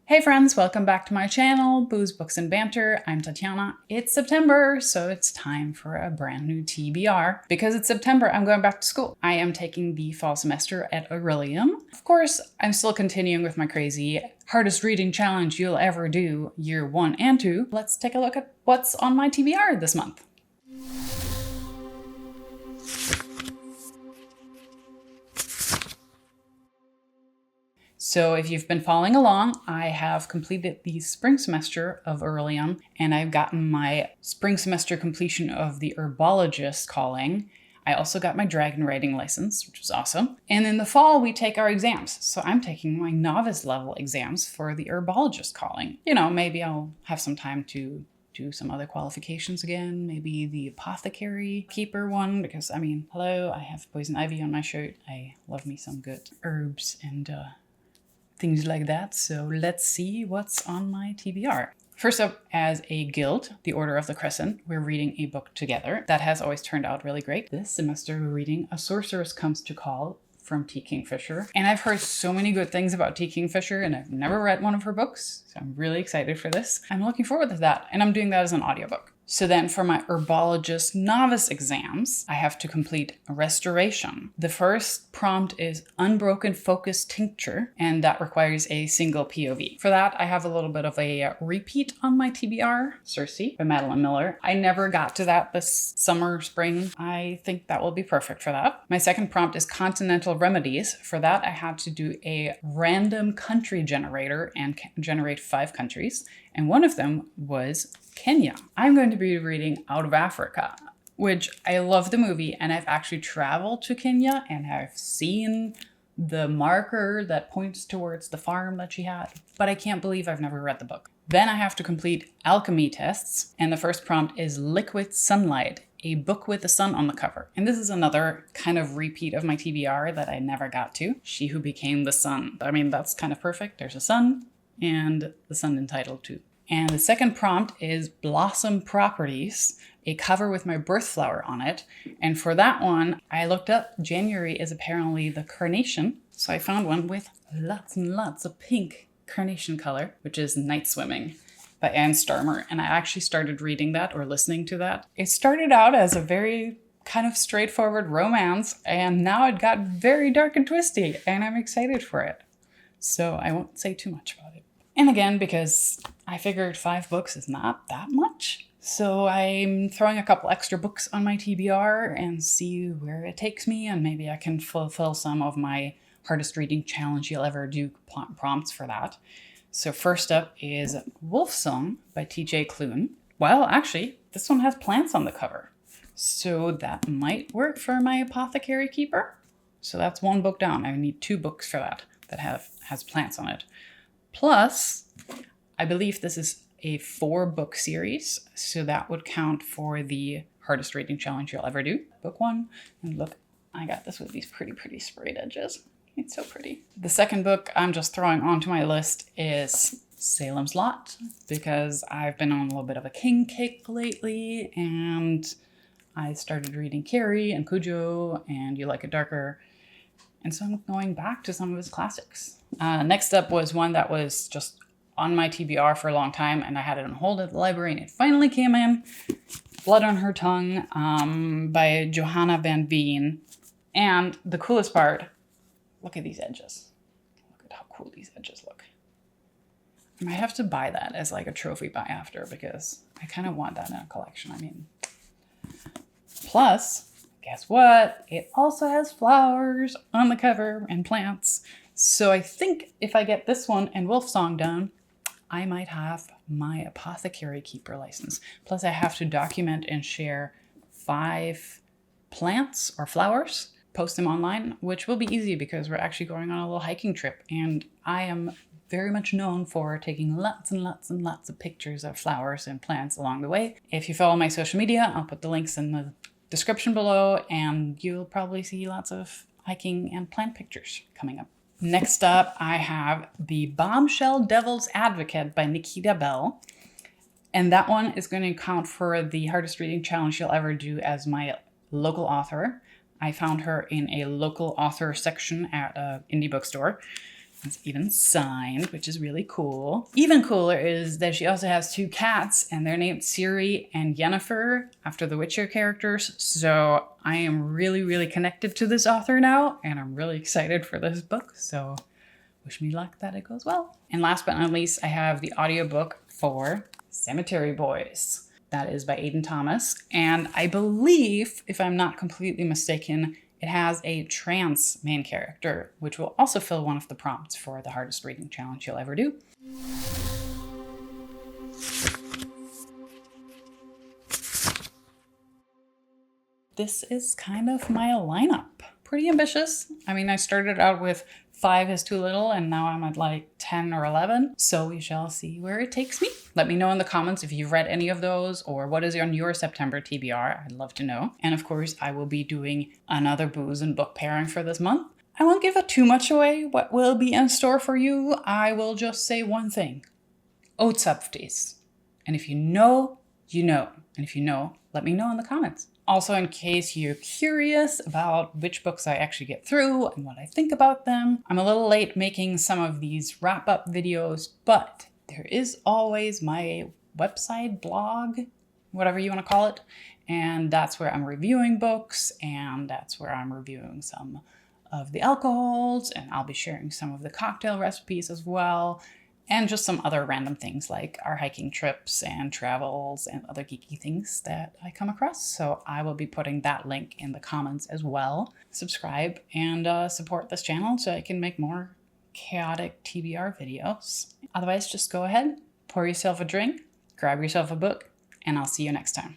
Hey friends, welcome back to my channel, Booze, Books, and Banter. I'm Tatiana. It's September, so it's time for a brand new TBR. Because it's September, I'm going back to school. I am taking the fall semester at Orilium. Of course, I'm still continuing with my crazy hardest reading challenge you'll ever do, year 1 and 2. Let's take a look at what's on my TBR this month. So if you've been following along, I have completed the spring semester of Orilium, and I've gotten my spring semester completion of the Herbologist calling. I also got my dragon writing license, which was awesome. And in the fall, we take our exams. So I'm taking my novice level exams for the Herbologist calling. You know, maybe I'll have some time to do some other qualifications again, maybe the apothecary keeper one, because I mean, hello, I have poison ivy on my shirt. I love me some good herbs and things like that. So let's see what's on my TBR. First up, as a guild, the Order of the Crescent, we're reading a book together. That has always turned out really great. This semester, we're reading A Sorceress Comes to Call from T. Kingfisher. And I've heard so many good things about T. Kingfisher, and I've never read one of her books, so I'm really excited for this. I'm looking forward to that, and I'm doing that as an audiobook. So then for my Herbologist novice exams, I have to complete Restoration. The first prompt is Unbroken Focus Tincture, and that requires a single POV. For that, I have a little bit of a repeat on my TBR, Circe by Madeline Miller. I never got to that this summer, spring. I think that will be perfect for that. My second prompt is Continental Remedies. For that, I had to do a random country generator and generate 5 countries, and one of them was Kenya. I'm going to be reading Out of Africa, which I love the movie, and I've actually traveled to Kenya and I've seen the marker that points towards the farm that she had, but I can't believe I've never read the book. Then I have to complete alchemy tests, and the first prompt is Liquid Sunlight, a book with the sun on the cover. And this is another kind of repeat of my TBR that I never got to. She Who Became the Sun. I mean, that's kind of perfect. There's a sun and the sun entitled too. And the second prompt is Blossom Properties, a cover with my birth flower on it. And for that one, I looked up January is apparently the carnation. So I found one with lots and lots of pink carnation color, which is Night Swimming by Anne Starmer. And I actually started reading that or listening to that. It started out as a very kind of straightforward romance, and now it got very dark and twisty, and I'm excited for it. So I won't say too much about it. And again, because I figured 5 books is not that much, so I'm throwing a couple extra books on my TBR and see where it takes me, and maybe I can fulfill some of my hardest reading challenge you'll ever do prompts for that. So first up is Wolfsong by T.J. Klune. Well, actually, this one has plants on the cover, so that might work for my apothecary keeper. So that's 1 book down. I need 2 books for that has plants on it. Plus, I believe this is a 4-book series, so that would count for the hardest reading challenge you'll ever do. Book 1, and look, I got this with these pretty sprayed edges. It's so pretty. The second book I'm just throwing onto my list is Salem's Lot, because I've been on a little bit of a king kick lately, and I started reading Carrie and Cujo and You Like It Darker, and so I'm going back to some of his classics. Next up was one that was just on my TBR for a long time, and I had it on hold at the library, and it finally came in. Blood on Her Tongue by Johanna Van Veen. And the coolest part, look at these edges. Look at how cool these edges look. I might have to buy that as like a trophy buy after, because I kind of want that in a collection. I mean, plus, guess what? It also has flowers on the cover and plants. So I think if I get this one and Wolfsong done, I might have my apothecary keeper license. Plus I have to document and share 5 plants or flowers, post them online, which will be easy because we're actually going on a little hiking trip. And I am very much known for taking lots and lots and lots of pictures of flowers and plants along the way. If you follow my social media, I'll put the links in the description below, and you'll probably see lots of hiking and plant pictures coming up. Next up, I have The Bombshell Devil's Advocate by Nikita Bell. And that one is going to count for the hardest reading challenge you'll ever do as my local author. I found her in a local author section at an indie bookstore. It's even signed, which is really cool. Even cooler is that she also has 2 cats, and they're named Ciri and Yennefer after the Witcher characters. So I am really, really connected to this author now, and I'm really excited for this book. So wish me luck that it goes well. And last but not least, I have the audiobook for Cemetery Boys. That is by Aidan Thomas. And I believe, if I'm not completely mistaken, it has a trans main character, which will also fill one of the prompts for the hardest reading challenge you'll ever do. This is kind of my lineup. Pretty ambitious. I mean, I started out with 5 is too little, and now I'm at like 10 or 11. So we shall see where it takes me. Let me know in the comments if you've read any of those or what is on your September TBR. I'd love to know. And of course, I will be doing another booze and book pairing for this month. I won't give it too much away what will be in store for you. I will just say one thing. Oatsapfties. And if you know, you know. And if you know, let me know in the comments. Also, in case you're curious about which books I actually get through and what I think about them, I'm a little late making some of these wrap-up videos, but there is always my website, blog, whatever you want to call it, and that's where I'm reviewing books, and that's where I'm reviewing some of the alcohols, and I'll be sharing some of the cocktail recipes as well, and just some other random things like our hiking trips and travels and other geeky things that I come across. So I will be putting that link in the comments as well. Subscribe and support this channel so I can make more chaotic TBR videos. Otherwise, just go ahead, pour yourself a drink, grab yourself a book, and I'll see you next time.